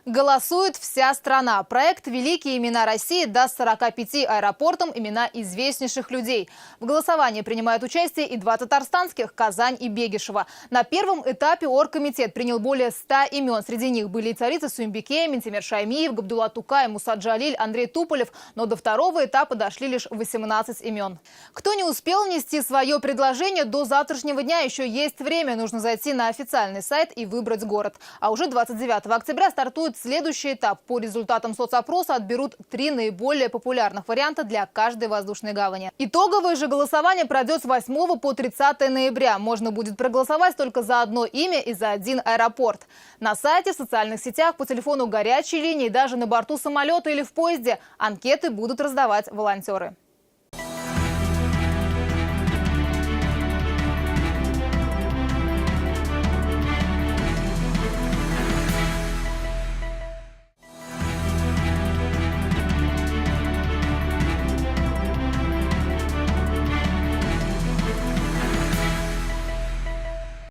Голосует вся страна. Проект «Великие имена России» даст 45 аэропортам имена известнейших людей. В голосовании принимают участие и 2 татарстанских – Казань и Бегишево. На первом этапе оргкомитет принял более 100 имен. Среди них были и царица Суембике, Минтимер Шаймиев, Габдулла Тукай, Муса Джалиль, Андрей Туполев. Но до второго этапа дошли лишь 18 имен. Кто не успел внести свое предложение, до завтрашнего дня еще есть время. Нужно зайти на официальный сайт и выбрать город. А уже 29 октября стартует следующий этап. По результатам соцопроса отберут 3 наиболее популярных варианта для каждой воздушной гавани. Итоговое же голосование пройдет с 8 по 30 ноября. Можно будет проголосовать только за одно имя и за один аэропорт. На сайте, в социальных сетях, по телефону горячей линии, даже на борту самолета или в поезде анкеты будут раздавать волонтеры.